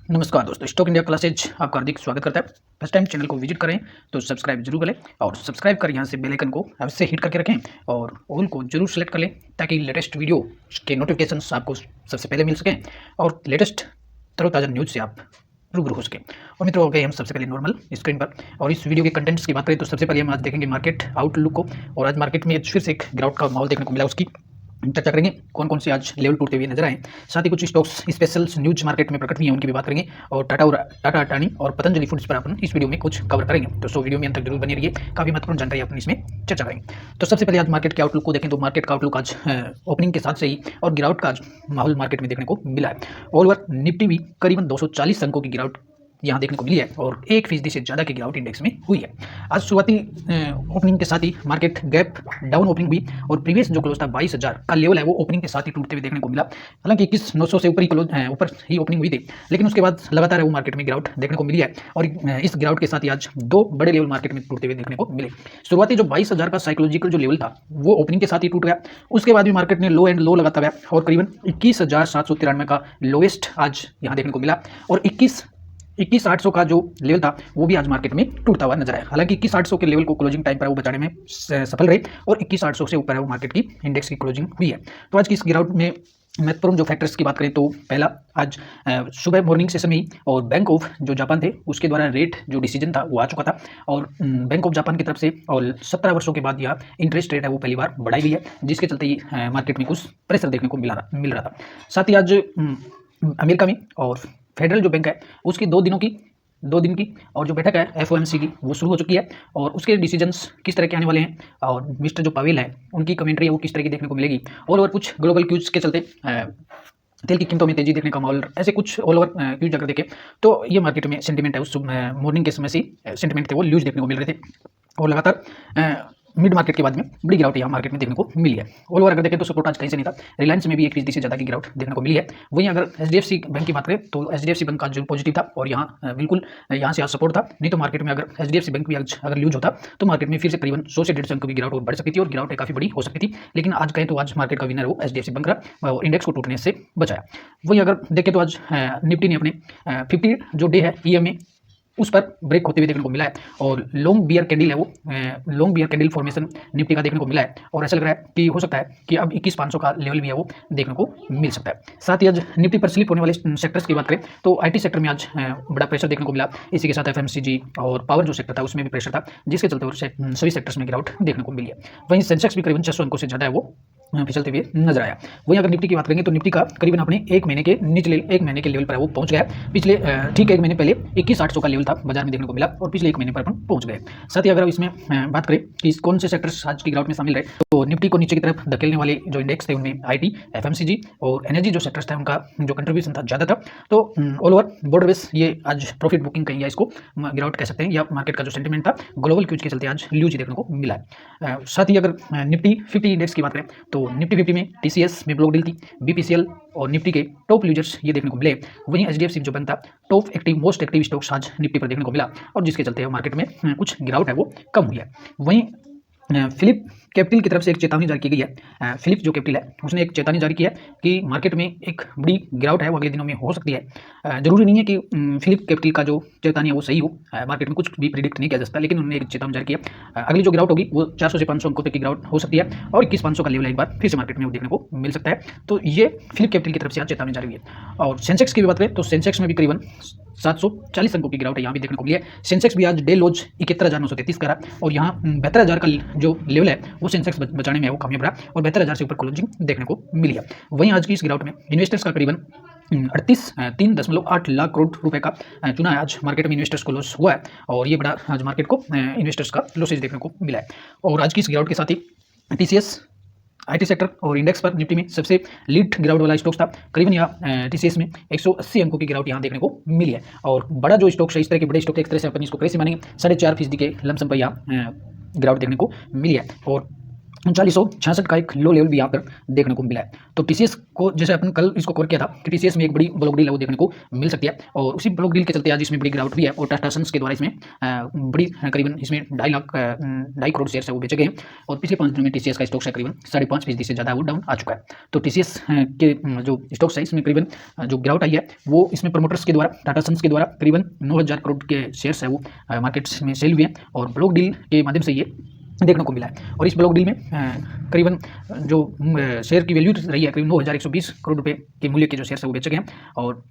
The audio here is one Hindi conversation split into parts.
नमस्कार दोस्तों, स्टॉक इंडिया क्लासेज आपका हार्दिक स्वागत करता है। फर्स्ट टाइम चैनल को विजिट करें तो सब्सक्राइब जरूर करें और सब्सक्राइब कर यहाँ से बेल आइकन को अवश्य हिट करके रखें और ऑल को जरूर सेलेक्ट कर लें ताकि लेटेस्ट वीडियो के नोटिफिकेशंस आपको सबसे पहले मिल सकें और लेटेस्ट तरोताज़ा न्यूज़ से आप रूबरू हो सकें। और मित्रों, हो गए हम सबसे पहले नॉर्मल स्क्रीन पर और इस वीडियो के कंटेंट्स की बात करें तो सबसे पहले हम आज देखेंगे मार्केट आउटलुक को। और आज मार्केट में फिर से एक गिरावट का माहौल देखने को मिला, उसकी चर्चा करेंगे। कौन कौन से आज लेवल टूटते हुए नजर आए, साथ ही कुछ स्टॉक्स स्पेशल्स न्यूज मार्केट में प्रकट हुई है उनकी भी बात करेंगे। और टाटा अडानी और पतंजलि फूड्स पर अपन इस वीडियो में कुछ कवर करेंगे, तो सो वीडियो में अंत तक जरूर बने रहिए, काफी महत्वपूर्ण जानकारी अपन इसमें चर्चा करेंगे। तो सबसे पहले आज मार्केट के आउटलुक को देखें तो मार्केट का आउटलुक आज ओपनिंग के साथ से ही और गिरावट का आज माहौल मार्केट में देखने को मिला है। ऑल ओवर निफ्टी भी करीबन 240 अंकों की गिरावट यहाँ देखने को मिली है और 1% से ज़्यादा की गिरावट इंडेक्स में हुई है। आज शुरुआती ओपनिंग के साथ ही मार्केट गैप डाउन ओपनिंग हुई और प्रीवियस जो क्लोज था 22,000 का लेवल है वो ओपनिंग के साथ ही टूटते हुए देखने को मिला। हालांकि 21,900 से ऊपर ही ओपनिंग हुई थी, लेकिन उसके बाद लगातार वो मार्केट में गिरावट देखने को मिली है और इस गिरावट के साथ ही आज दो बड़े लेवल मार्केट में टूटते हुए देखने को मिले। शुरुआती जो 22,000 का साइकोलॉजिकल जो लेवल था वो ओपनिंग के साथ ही टूट गया। उसके बाद भी मार्केट ने लो एंड लो लगाता गया और करीबन 21,793 का लोएस्ट आज यहाँ देखने को मिला और 21,800 का जो लेवल था वो भी आज मार्केट में टूटता हुआ नजर आया। हालांकि 21,800 के लेवल को क्लोजिंग टाइम पर वो बचाने में सफल रहे और 21,800 से ऊपर है वो मार्केट की इंडेक्स की क्लोजिंग हुई है। तो आज की इस गिरावट में महत्वपूर्ण जो फैक्टर्स की बात करें तो पहला, आज सुबह मॉर्निंग सेशन में ही और बैंक ऑफ जो जापान थे उसके द्वारा रेट जो डिसीजन था वो आ चुका था और बैंक ऑफ जापान की तरफ से और 17 वर्षों के बाद यह इंटरेस्ट रेट है वो पहली बार बढ़ाई गई है, जिसके चलते ही मार्केट में कुछ प्रेशर देखने को मिल रहा था। साथ ही आज अमेरिका में और फेडरल जो बैंक है उसकी 2 दिन की और जो बैठक है एफओएमसी की वो शुरू हो चुकी है और उसके डिसीजंस किस तरह के आने वाले हैं और मिस्टर जो पावेल है उनकी कमेंट्री है वो किस तरह की देखने को मिलेगी। ऑल ओवर कुछ ग्लोबल क्यूज के चलते तेल की कीमतों में तेजी देखने का माहौल, ऐसे कुछ ऑल ओवर क्यूज अगर देखें तो ये मार्केट में सेंटीमेंट है उस मॉर्निंग के समय से सेंटीमेंट थे वो लूज देखने को मिल रहे थे और लगातार मिड मार्केट के बाद में बड़ी गिरावट यहाँ मार्केट में देखने को मिली है। ऑल ओवर अगर देखें तो सपोर्ट आज कहीं से नहीं था, रिलायंस में भी 1% से ज़्यादा की गिरावट देखने को मिली है। वहीं अगर एचडीएफसी बैंक की बात करें तो एचडीएफसी बैंक का जो पॉजिटिव था और यहाँ बिल्कुल यहाँ से आज सपोर्ट था, नहीं तो मार्केट में अगर एचडीएफसी बैंक भी अगर लूज होता तो मार्केट में फिर से करीबन 100 से 150 अंक की गिरावट और बढ़ सकती थी और गिरावट काफ़ी बड़ी हो सकती थी। लेकिन आज कहें तो आज मार्केट का विनर वो एचडीएफसी बैंक रहा और इंडेक्स को टूटने से बचाया। वहीं अगर देखें तो आज निफ्टी ने अपने 50 जो डे है ईएमए उस पर ब्रेक होते हुए देखने को मिला है और लॉन्ग बियर कैंडल है वो long bear candle formation Nifty का देखने को मिला है और ऐसा लग रहा है कि हो सकता है कि अब 21,500 का लेवल भी है वो देखने को मिल सकता है। साथ ही आज निफ्टी पर स्लिप होने वाले सेक्टर्स की बात करें तो आईटी सेक्टर में आज बड़ा प्रेशर देखने को मिला। इसी के साथ एफएमसीजी और पावर जो सेक्टर था उसमें भी प्रेशर था, जिसके चलते सभी सेक्टर्स में गिरावट देखने को मिली है। वहीं सेंसेक्स भी करीबन 600 अंकों से ज़्यादा है वो फिसलते हुए नजर आया। वहीं अगर निफ्टी की बात करेंगे तो निफ्टी का करीबन अपने एक महीने के लेवल पर वो पहुंच गया। पिछले ठीक 1 महीने पहले 21,800 का लेवल था बाजार में देखने को मिला और पिछले 1 महीने पर अपन पहुंच गए। साथ ही अगर इसमें बात करें कि कौन से सेक्टर्स आज की गिरावट में शामिल रहे तो निफ्टी को नीचे की तरफ धकेलने वाले जो इंडेक्स थे उनमें आईटी, एफएमसीजी और एनर्जी जो सेक्टर्स था उनका जो कंट्रीब्यूशन था ज़्यादा था। तो ऑल ओवर बॉर्डर बेस ये आज प्रॉफिट बुकिंग कहीं या इसको गिरावट कह सकते हैं या मार्केट का जो सेंटीमेंट था ग्लोबल क्यूज के चलते आज ल्यूज देखने को मिला है। साथ ही अगर निफ्टी 50 इंडेक्स की बात करें तो निफ्टी 50 में टीसीएस में ब्लॉक डील थी, बीपीसीएल और निफ्टी के टॉप यूजर्स ये देखने को मिले। वहीं एचडीएफसी जो बैंक था top active most active stocks आज निफ्टी पर देखने को मिला और जिसके चलते मार्केट में कुछ गिरावट है वो कम हुई है। वहीं फिलिप कैपिटल की तरफ से एक चेतावनी जारी की गई है। फिलिप जो कैपिटल है उसने एक चेतावनी जारी की है कि मार्केट में एक बड़ी गिरावट है वो अगले दिनों में हो सकती है। जरूरी नहीं है कि फिलिप कैपिटल का जो चेतावनी है वो सही हो, मार्केट में कुछ भी प्रिडिक्ट नहीं किया जा सकता, लेकिन उन्होंने एक चेतावनी जारी किया। अगली जो गिरावट होगी वो 400 से 500 अंकों तक की गिरावट हो सकती है और 21,500 का लेवल एक बार फिर से मार्केट में वो देखने को मिल सकता है। तो ये फिलिप कैपिटल की तरफ से आज चेतावनी जारी हुई है। और सेंसेक्स की भी बात करें तो सेंसेक्स में भी करीबन 740 अंकों की गिरावट यहाँ भी देखने को मिली है। सेंसेक्स भी आज डे लोज 71,933 करा और यहाँ 72,000 का जो लेवल है वो सेंसेक्स बचाने में वो कामयाब रहा और 72,000 से ऊपर क्लोजिंग देखने को मिली है। वहीं आज की इस गिरावट में इन्वेस्टर्स का करीबन 3.8 लाख करोड़ रुपए का चुना है आज मार्केट में इन्वेस्टर्स को लॉस हुआ है और ये बड़ा आज मार्केट को इन्वेस्टर्स का लॉसेज देखने को मिला है। और आज की इस गिरावट के साथ ही टीसीएस आईटी सेक्टर और इंडेक्स पर निफ्टी में सबसे लीड गिरावट वाला स्टॉक्स था। करीबन यहाँ टीसीएस में 180 अंकों की गिरावट यहाँ देखने को मिली है और बड़ा जो स्टॉक्स है इस तरह के बड़े स्टॉक एक तरह से अपन इसको कैसे मानेंगे 4.5% के लमसम पर यहाँ गिरावट देखने को मिली है। और 3966 का एक लो लेवल भी यहाँ पर देखने को मिला है। तो टीसीएस को जैसे अपन कल इसको कवर किया था कि टीसीएस में एक बड़ी ब्लॉक डील है वो देखने को मिल सकती है, और उसी ब्लॉक डील के चलते आज इसमें बड़ी गिरावट भी है, और टाटा सन्स के द्वारा इसमें बड़ी करीबन इसमें 2.5 करोड़ शेयर है वो बेचे गए हैं, और पिछले 5 दिनों में टीसीएस का स्टॉक है करीबन 5.5% से ज़्यादा वो डाउन आ चुका है। तो टीसीएस के जो स्टॉक्स है इसमें करीबन जो गिरावट आई है वो इसमें प्रमोटर्स के द्वारा टाटा सन्स के द्वारा करीबन 9,000 करोड़ के शेयर्स है वो मार्केट्स में सेल हुए हैं, और ब्लॉक डील के माध्यम से ये देखने को मिला है। और इस ब्लॉक डील में करीबन जो शेयर की वैल्यू रही है करीबन 9,120 करोड़ रुपए के मूल्य के जो शेयर है वो बेचे गए हैं, और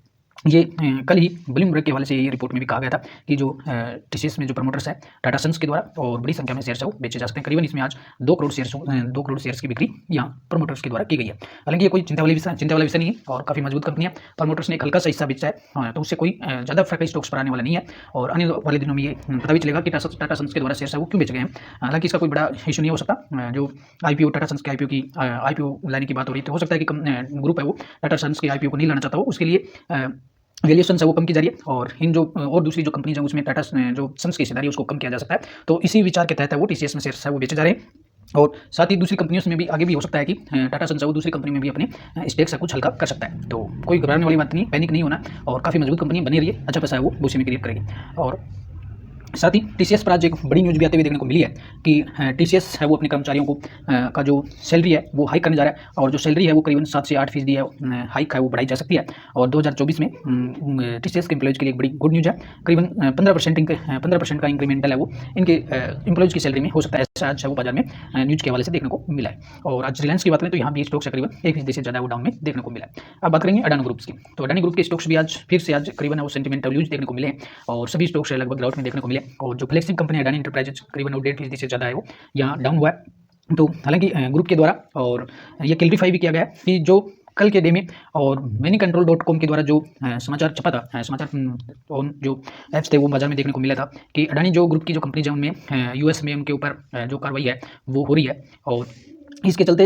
ये कल ही ब्लूमबर्ग के हवाले से ये रिपोर्ट में भी कहा गया था कि जो टीसीएस में जो प्रमोटर्स है टाटा सन्स के द्वारा और बड़ी संख्या में शेयर्स है वो बेचे जा सकते हैं। करीबन इसमें आज 2 करोड़ शेयर्स की बिक्री यहाँ प्रमोटर्स के द्वारा की गई है। हालांकि ये कोई चिंता वाला विषय नहीं है, और काफ़ी मजबूत कंपनी है। प्रमोटर्स ने एक हल्का सा हिस्सा बेचा है, तो उससे कोई ज़्यादा फर्क स्टॉक्स पर आने वाला नहीं है, और आने वाले दिनों में ये पता भी चलेगा कि टाटा सन्स के द्वारा शेयर्स है वो क्यों बेचे गए हैं। हालांकि इसका कोई बड़ा इशू नहीं हो सकता। जो आईपीओ टाटा सन्स के आईपीओ लाने की बात हो रही है, तो हो सकता है कि ग्रुप है वो टाटा सन्स के आईपीओ को नहीं लाना चाहता हो, उसके लिए वैल्यूएशन है वो कम की जा रही है, और इन जो और दूसरी जो कंपनीज है उसमें टाटा जो सन्स की हिस्सेदारी है उसको कम किया जा सकता है। तो इसी विचार के तहत है वो टीसीएस में शेयर्स है वो बेचे जा रहे हैं, और साथ ही दूसरी कंपनियों में भी आगे भी हो सकता है कि टाटा सन्स है वो दूसरी कंपनी में भी अपने स्टेक्स है कुछ हल्का कर सकता है। तो कोई घबराने वाली बात नहीं, पैनिक नहीं होना, और काफ़ी मजबूत कंपनी बनी रही है, अच्छा पैसा है वो उसी में क्रिएट करेगी। और साथ ही टीसीएस पर आज एक बड़ी न्यूज़ भी आते हुए देखने को मिली है कि टीसीएस है वो अपने कर्मचारियों को का जो सैलरी है वो हाइक करने जा रहा है, और जो सैलरी है वो करीबन 7 से 8% है हाइक है वो बढ़ाई जा सकती है। और 2024 में टीसीएस के एम्प्लॉयज़ के लिए एक बड़ी गुड न्यूज़ है, करीबन 15% का इंक्रीमेंटल है वो इनके एम्प्लॉयज़ की सैलरी में हो सकता है, ऐसा आज है वो बाजार में न्यूज़ के हवाले से देखने को मिला है। और आज रिलायंस की बात करें तो यहाँ भी स्टॉक्स करीबन 1% से ज़्यादा वो डाउन में देखने को मिला है। अब बात करेंगे अडानी ग्रुप्स की, तो अडानी ग्रुप के स्टॉक्स भी आज फिर से आज करीबन वो सेंटिमेंटल न्यूज़ देखने को मिले हैं, और सभी स्टॉक्स लगभग ग्राउंड में देखने को मिले, और जो फ्लैगशिप कंपनी अडानी एंटरप्राइजेज करीबन 1.5% से ज़्यादा है वो यहाँ डाउन हुआ है। तो हालांकि ग्रुप के द्वारा और ये क्लैरिफाई भी किया गया है कि जो कल के डे में और manycontrol.com के द्वारा जो समाचार छपा था, समाचार जो ऐप्स थे वो बाजार में देखने को मिला था कि अडानी जो ग्रुप की जो कंपनीज है उनमें यूएस में उनके ऊपर जो कार्रवाई है वो हो रही है, और इसके चलते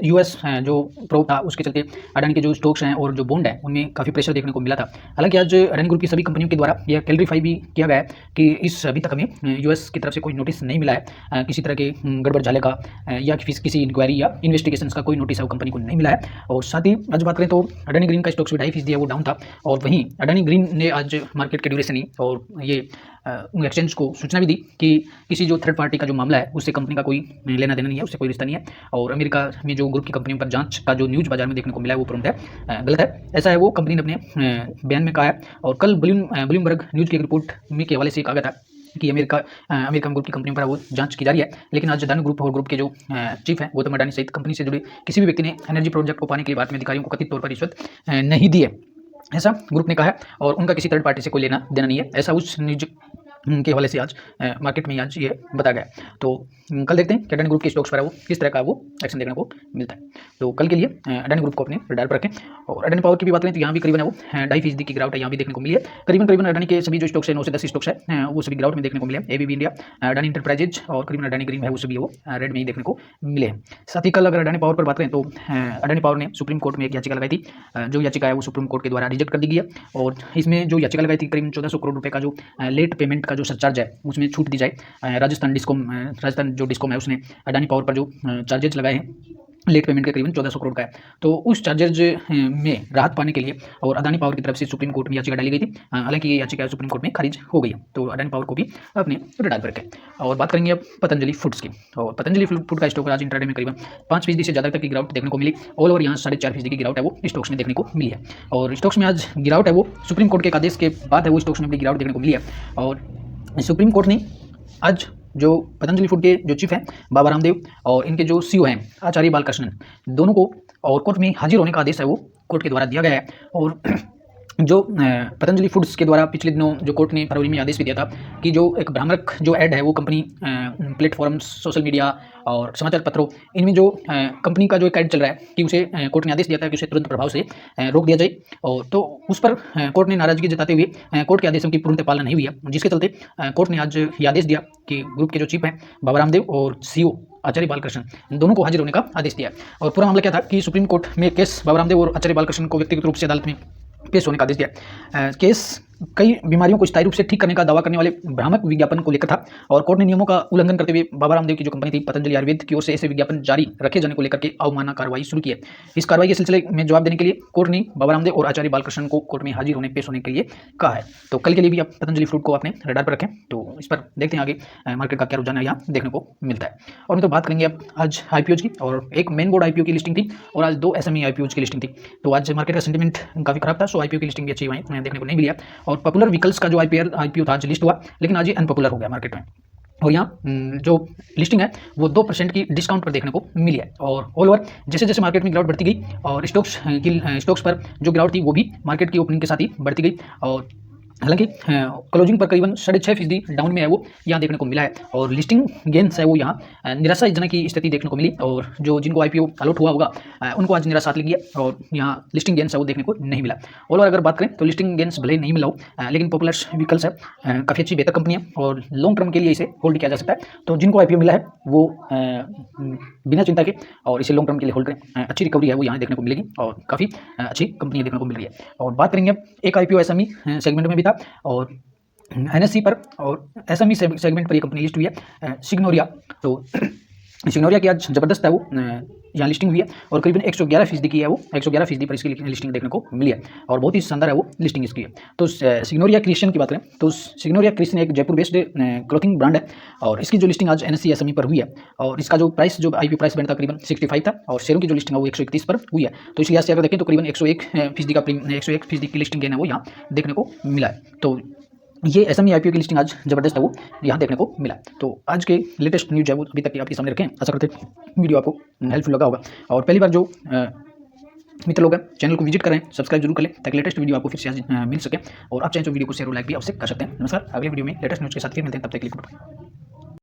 यूएस जो प्रोब था उसके चलते अडानी के जो स्टॉक्स हैं और जो बॉन्ड है उनमें काफ़ी प्रेशर देखने को मिला था। हालांकि आज अडानी ग्रुप की सभी कंपनियों के द्वारा यह क्लैरिफाई भी किया गया है कि इस अभी तक हमें यूएस की तरफ से कोई नोटिस नहीं मिला है किसी तरह के गड़बड़ झाले का या किसी इंक्वायरी या इन्वेस्टिगेशन का कोई नोटिस है वो कंपनी को नहीं मिला है। और साथ ही आज बात करें तो अडानी ग्रीन का स्टॉक्स भी 2.5% है वो डाउन था, और वहीं अडानी ग्रीन ने आज मार्केट के ड्यूरेशन ही और ये एक्सचेंज को सूचना भी दी कि किसी जो थर्ड पार्टी का जो मामला है उससे कंपनी का कोई लेना देना नहीं है, उससे कोई रिश्ता नहीं है। और अमेरिका में जो ग्रुप की कंपनियों पर जांच का जो न्यूज़ बाजार में देखने को मिला है वो तुरंत है गलत है, ऐसा है वो कंपनी ने अपने बयान में कहा है। और कल ब्लूमबर्ग न्यूज़ की एक रिपोर्ट के हवाले से कहा गया था कि अमेरिकन ग्रुप की कंपनियों पर वो जांच की जा रही है, लेकिन आज अडानी ग्रुप और ग्रुप के जो चीफ हैं गौतम अडानी सहित कंपनी से जुड़े किसी भी व्यक्ति ने एनर्जी प्रोजेक्ट को पाने के लिए भारत में अधिकारियों को कथित तौर पर रिश्वत नहीं दी है, ऐसा ग्रुप ने कहा है। और उनका किसी थर्ड पार्टी से कोई लेना देना नहीं है, ऐसा उस न्यूज के हवाले से आज मार्केट में आज ये बताया गया। तो कल देखते हैं कि अडानी ग्रुप के स्टॉक्स पर वो किस तरह का वो एक्शन देखने को मिलता है। तो कल के लिए अडानी ग्रुप को अपने रडार पर रखें। और अडानी पावर की भी बात करें तो यहाँ भी करीबन वो 2.5% की गिरावट है यहाँ भी देखने को मिली है। करीबन अडानी के सभी जो स्टॉक्स है 9 से 10 स्टॉक्स है वो सभी गिरावट में देखने को मिले। एबीबी इंडिया, अडानी एंटरप्राइजेज और करीबन अडानी ग्रीन है वो सभी वो रेड में ही देखने को मिले हैं। साथ ही कल अगर अडानी पावर पर बात करें तो अडानी पावर ने सुप्रीम कोर्ट में एक याचिका लगाई थी, जो याचिका है वो सुप्रीम कोर्ट के द्वारा रिजेक्ट कर दी गई है। और इसमें जो याचिका लगाई थी करीबन 1400 करोड़ रुपये का जो लेट पेमेंट का जो सरचार्ज है उसमें छूट दी जाए। राजस्थान जो डिस्कॉम है उसने अडानी पावर पर जो चार्जेज लगाए हैं लेट पेमेंट के करीबन 1400 करोड़ का है, तो उस चार्जेज में राहत पाने के लिए और अडानी पावर की तरफ से सुप्रीम कोर्ट में याचिका डाली गई थी। हालांकि ये याचिका सुप्रीम कोर्ट में खारिज हो गई है, तो अडानी पावर को भी अपने रडार पर रखें। और बात करेंगे अब पतंजलि फूड्स की। और पतंजलि फूड का स्टॉक आज इंट्राडे में करीबन 5% से ज़्यादा तक की गिरावट देखने को मिली। ऑल ओवर यहाँ 4.5% की गिरावट है वो स्टॉक्स में देखने को मिली है। और स्टॉक्स में आज गिरावट है वो सुप्रीम कोर्ट के आदेश के बाद है वो स्टॉक्स में बड़ी गिरावट देखने को मिली है। और सुप्रीम कोर्ट ने आज जो पतंजलि फूड के जो चीफ हैं बाबा रामदेव और इनके जो सीईओ हैं आचार्य बालकृष्णन, दोनों को और कोर्ट में हाजिर होने का आदेश है वो कोर्ट के द्वारा दिया गया है। और जो पतंजलि फूड्स के द्वारा पिछले दिनों जो कोर्ट ने फरवरी में आदेश भी दिया था कि जो एक भ्रामक जो ऐड है वो कंपनी प्लेटफॉर्म्स, सोशल मीडिया और समाचार पत्रों इनमें जो कंपनी का जो एक ऐड चल रहा है कि उसे कोर्ट ने आदेश दिया था कि उसे तुरंत प्रभाव से रोक दिया जाए। और तो उस पर कोर्ट ने नाराजगी जताते हुए कोर्ट के आदेशों की पूर्णतः पालना नहीं हुई है, जिसके चलते कोर्ट ने आज ये आदेश दिया कि ग्रुप के जो चीफ हैं बाबा रामदेव और सीईओ आचार्य बालकृष्णन इन दोनों को हाजिर होने का आदेश दिया। और पूरा मामला क्या था कि सुप्रीम कोर्ट में केस बाबा रामदेव और आचार्य बालकृष्णन को व्यक्तिगत रूप से अदालत में पेश होने का आदेश दिया। केस कई बीमारियों को स्थायी रूप से ठीक करने का दावा करने वाले भ्रामक विज्ञापन को लेकर था और कोर्ट ने नियमों का उल्लंघन करते हुए बाबा रामदेव की जो कंपनी थी पतंजलि आयुर्वेद की ओर से ऐसे विज्ञापन जारी रखे जाने को लेकर के अवमानना कार्रवाई शुरू की है। इस कार्रवाई के सिलसिले में जवाब देने के लिए कोर्ट ने बाबा रामदेव और आचार्य बालकृष्ण को कोर्ट में हाजिर होने पेश होने के लिए कहा है। तो कल के लिए भी आप पतंजलि फ्रूट को अपने रडार पर रखें। तो इस पर देखते हैं आगे मार्केट का क्या रुझान है यहाँ देखने को मिलता है। और तो बात करेंगे अब आज आईपीओज की, और एक मेन बोर्ड आईपीओ की लिस्टिंग थी और आज 2 एसएमई आईपीओज की लिस्टिंग थी। तो आज मार्केट का सेंटीमेंट काफी खराब था, सो आईपीओ की लिस्टिंग भी अच्छी वहीं देखने को नहीं मिली है। और पॉपुलर व्हीकल्स का जो आईपीओ था आज लिस्ट हुआ, लेकिन आज ये अनपॉपुलर हो गया मार्केट में। और यहाँ जो लिस्टिंग है वो 2% की डिस्काउंट पर देखने को मिली है। और ऑल ओवर जैसे जैसे मार्केट में गिरावट बढ़ती गई और स्टॉक्स पर जो गिरावट थी वो भी मार्केट की ओपनिंग के साथ ही बढ़ती गई। और हालांकि क्लोजिंग पर करीबन 6.5% डाउन में है वो यहाँ देखने को मिला है। और लिस्टिंग गेंस है वो यहाँ निराशाजनक की स्थिति देखने को मिली। और जो जिनको आईपीओ अलॉट हुआ होगा उनको आज निराशा लगी है और यहाँ लिस्टिंग गेंस है वो देखने को नहीं मिला। ऑल ओवर अगर बात करें तो लिस्टिंग गेंस भले नहीं मिला हो, लेकिन पॉपुलर व्हीकल्स है काफ़ी अच्छी बेहतर कंपनी है और लॉन्ग टर्म के लिए इसे होल्ड किया जा सकता है। तो जिनको आईपीओ मिला है वो बिना चिंता के और इसे लॉन्ग टर्म के लिए होल्ड करें। अच्छी रिकवरी है वो यहाँ देखने को मिलेगी और काफ़ी अच्छी कंपनी देखने को मिल रही है। और बात करेंगे अब एक आईपीओ एसएमई सेगमेंट में भी था और एनएससी पर और एसएमई सेगमेंट पर ये कंपनी लिस्ट हुई है सिग्नोरिया। तो सिग्नोरिया की आज जबरदस्त है वो यहाँ लिस्टिंग हुई है और करीबन 111% की है वो 111% पर इसकी लिस्टिंग देखने को मिली है और बहुत ही शानदार है वो लिस्टिंग इसकी है। तो सिग्नोरिया क्रिएशन की बात करें तो सिग्नोरिया क्रिएशन एक जयपुर बेस्ड क्लोथिंग ब्रांड है और इसकी जो लिस्टिंग आज एनएससी एसएमई पर हुई है और इसका जो प्राइस जो आईपीओ प्राइस बैंड था करीबन 65 था और शेयरों की जो लिस्टिंग है वो 131 पर हुई है। तो इस लिहाज से अगर देखें तो करीबन 101% की लिस्टिंग गेन है वो यहाँ देखने को मिला है। तो ये एसएमई आईपीओ की लिस्टिंग आज जबरदस्त है वो यहाँ देखने को मिला। तो आज के लेटेस्ट न्यूज है वो अभी तक के आपके सामने रखें। आशा करते हैं वीडियो आपको हेल्पफुल लगा होगा और पहली बार जो मित्र लोग हैं चैनल को विजिट करें, सब्सक्राइब जरूर करें ताकि लेटेस्ट वीडियो आपको फिर से मिल सके। और आप चाहें तो वीडियो को शेयर और लाइक भी अवश्य कर सकते हैं। नमस्कार, अगले वीडियो में लेटेस्ट न्यूज के साथ फिर मिलते हैं, तब तक के लिए गुड बाय।